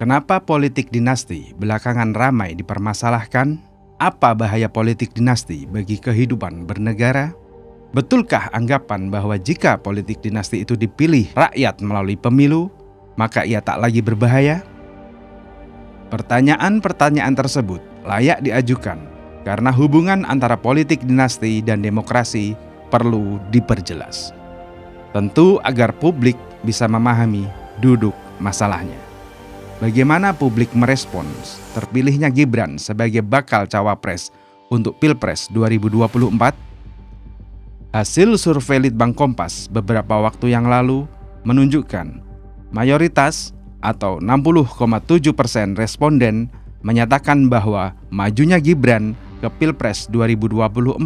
Kenapa politik dinasti belakangan ramai dipermasalahkan? Apa bahaya politik dinasti bagi kehidupan bernegara? Betulkah anggapan bahwa jika politik dinasti itu dipilih rakyat melalui pemilu, maka ia tak lagi berbahaya? Pertanyaan-pertanyaan tersebut layak diajukan karena hubungan antara politik dinasti dan demokrasi perlu diperjelas. Tentu agar publik bisa memahami duduk masalahnya. Bagaimana publik merespons terpilihnya Gibran sebagai bakal cawapres untuk Pilpres 2024? Hasil survei Litbang Kompas beberapa waktu yang lalu menunjukkan mayoritas atau 60,7% responden menyatakan bahwa majunya Gibran ke Pilpres 2024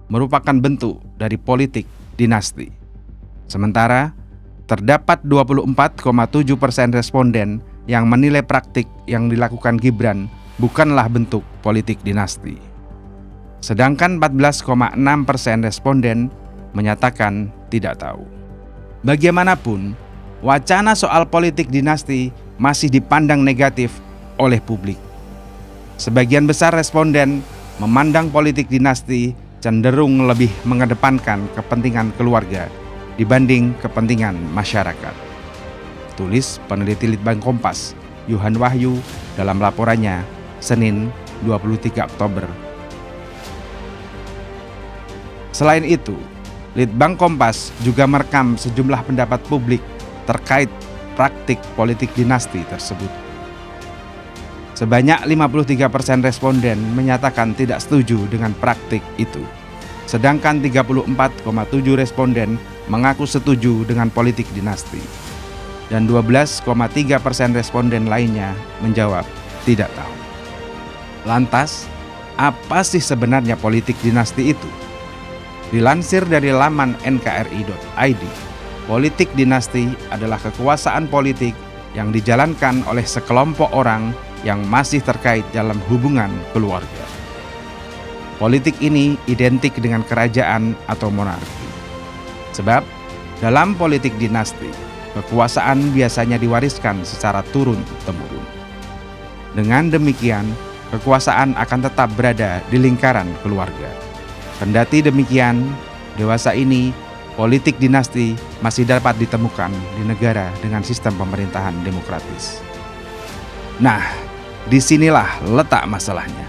merupakan bentuk dari politik dinasti. Sementara terdapat 24,7% responden yang menilai praktik yang dilakukan Gibran bukanlah bentuk politik dinasti. Sedangkan 14,6% responden menyatakan tidak tahu. Bagaimanapun, wacana soal politik dinasti masih dipandang negatif oleh publik. Sebagian besar responden memandang politik dinasti cenderung lebih mengedepankan kepentingan keluarga dibanding kepentingan masyarakat. Tulis peneliti Litbang Kompas, Yohan Wahyu dalam laporannya Senin 23 Oktober. Selain itu, Litbang Kompas juga merekam sejumlah pendapat publik terkait praktik politik dinasti tersebut. Sebanyak 53% responden menyatakan tidak setuju dengan praktik itu. Sedangkan 34,7 responden mengaku setuju dengan politik dinasti. Dan 12,3% responden lainnya menjawab tidak tahu. Lantas, apa sih sebenarnya politik dinasti itu? Dilansir dari laman nkri.id, politik dinasti adalah kekuasaan politik yang dijalankan oleh sekelompok orang yang masih terkait dalam hubungan keluarga. Politik ini identik dengan kerajaan atau monarki. Sebab, dalam politik dinasti, kekuasaan biasanya diwariskan secara turun-temurun. Dengan demikian, kekuasaan akan tetap berada di lingkaran keluarga. Kendati demikian, dewasa ini, politik dinasti masih dapat ditemukan di negara dengan sistem pemerintahan demokratis. Nah, disinilah letak masalahnya.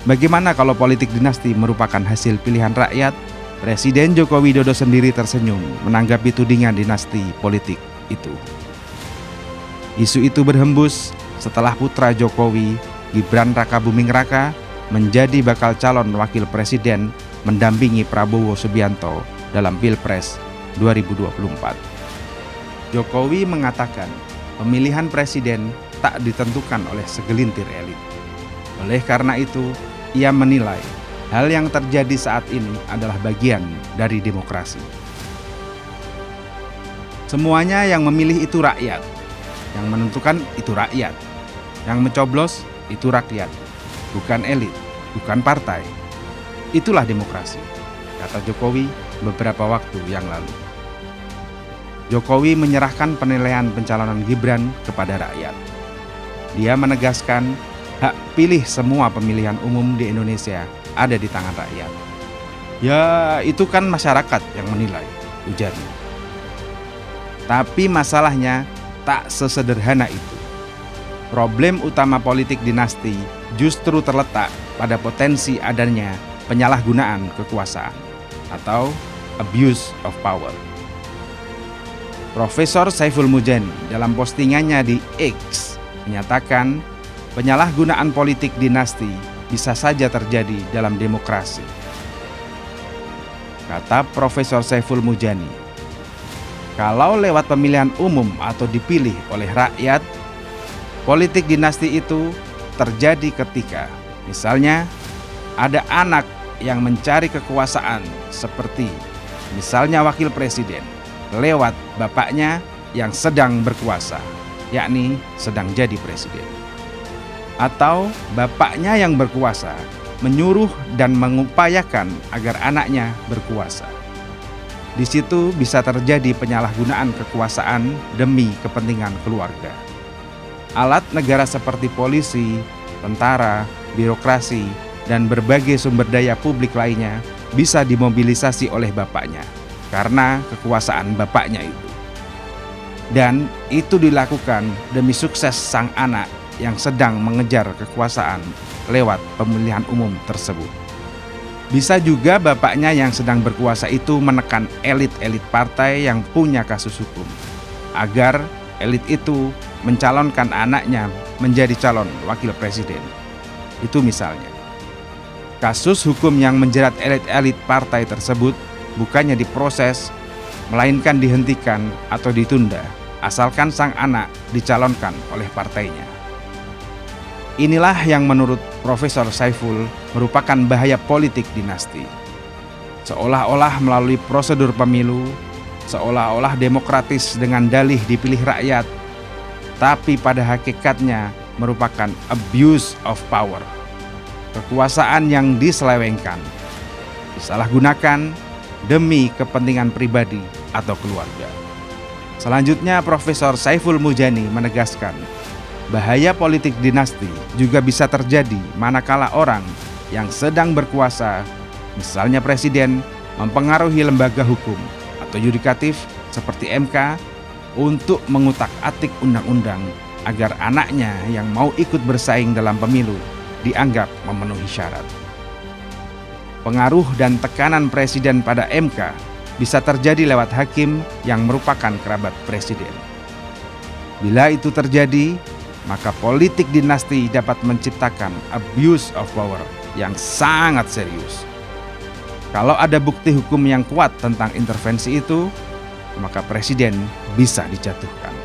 Bagaimana kalau politik dinasti merupakan hasil pilihan rakyat? Presiden Joko Widodo sendiri tersenyum menanggapi tudingan dinasti politik itu. Isu itu berhembus setelah putra Jokowi, Gibran Rakabuming Raka, menjadi bakal calon wakil presiden mendampingi Prabowo Subianto dalam Pilpres 2024. Jokowi mengatakan pemilihan presiden tak ditentukan oleh segelintir elit. Oleh karena itu, ia menilai hal yang terjadi saat ini adalah bagian dari demokrasi. Semuanya yang memilih itu rakyat, yang menentukan itu rakyat, yang mencoblos itu rakyat, bukan elit, bukan partai. Itulah demokrasi, kata Jokowi beberapa waktu yang lalu. Jokowi menyerahkan penilaian pencalonan Gibran kepada rakyat. Dia menegaskan hak pilih semua pemilihan umum di Indonesia ada di tangan rakyat. Ya, itu kan masyarakat yang menilai, ujarnya. Tapi masalahnya tak sesederhana itu. Problem utama politik dinasti justru terletak pada potensi adanya penyalahgunaan kekuasaan atau abuse of power. Profesor Saiful Mujani dalam postingannya di X menyatakan penyalahgunaan politik dinasti bisa saja terjadi dalam demokrasi. Kata Profesor Saiful Mujani, kalau lewat pemilihan umum atau dipilih oleh rakyat, politik dinasti itu terjadi ketika, misalnya, ada anak yang mencari kekuasaan seperti misalnya wakil presiden lewat bapaknya yang sedang berkuasa, yakni sedang jadi presiden. Atau bapaknya yang berkuasa menyuruh dan mengupayakan agar anaknya berkuasa. Di situ bisa terjadi penyalahgunaan kekuasaan demi kepentingan keluarga. alat negara seperti polisi, tentara, birokrasi, dan berbagai sumber daya publik lainnya bisa dimobilisasi oleh bapaknya karena kekuasaan bapaknya itu. Dan itu dilakukan demi sukses sang anak yang sedang mengejar kekuasaan lewat pemilihan umum tersebut. Bisa juga bapaknya yang sedang berkuasa itu menekan elit-elit partai yang punya kasus hukum, agar elit itu mencalonkan anaknya menjadi calon wakil presiden. Itu misalnya. Kasus hukum yang menjerat elit-elit partai tersebut bukannya diproses, melainkan dihentikan atau ditunda, asalkan sang anak dicalonkan oleh partainya. Inilah yang menurut Profesor Saiful merupakan bahaya politik dinasti. Seolah-olah melalui prosedur pemilu, seolah-olah demokratis dengan dalih dipilih rakyat, tapi pada hakikatnya merupakan abuse of power. Kekuasaan yang diselewengkan, disalahgunakan demi kepentingan pribadi atau keluarga. Selanjutnya, Profesor Saiful Mujani menegaskan, bahaya politik dinasti juga bisa terjadi manakala orang yang sedang berkuasa, misalnya presiden, mempengaruhi lembaga hukum atau yudikatif seperti MK untuk mengutak-atik undang-undang agar anaknya yang mau ikut bersaing dalam pemilu dianggap memenuhi syarat. Pengaruh dan tekanan presiden pada MK bisa terjadi lewat hakim yang merupakan kerabat presiden. Bila itu terjadi, maka politik dinasti dapat menciptakan abuse of power yang sangat serius. Kalau ada bukti hukum yang kuat tentang intervensi itu, maka presiden bisa dijatuhkan.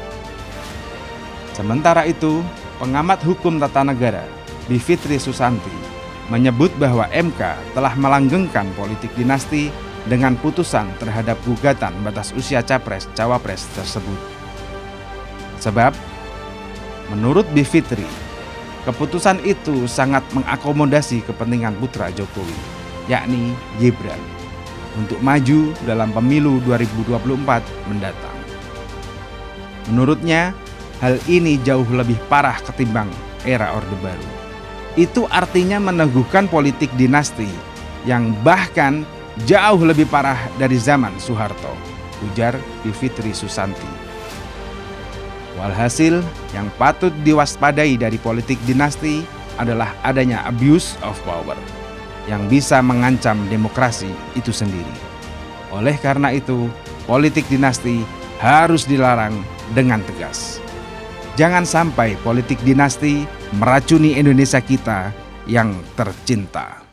Sementara itu, pengamat hukum tata negara Bivitri Susanti menyebut bahwa MK telah melanggengkan politik dinasti dengan putusan terhadap gugatan batas usia capres-cawapres tersebut. Sebab, menurut Bivitri, keputusan itu sangat mengakomodasi kepentingan putra Jokowi, yakni Gibran, untuk maju dalam pemilu 2024 mendatang. Menurutnya, hal ini jauh lebih parah ketimbang era Orde Baru. Itu artinya meneguhkan politik dinasti yang bahkan jauh lebih parah dari zaman Soeharto, ujar Bivitri Susanti. Walhasil, yang patut diwaspadai dari politik dinasti adalah adanya abuse of power yang bisa mengancam demokrasi itu sendiri. Oleh karena itu, politik dinasti harus dilarang dengan tegas. Jangan sampai politik dinasti meracuni Indonesia kita yang tercinta.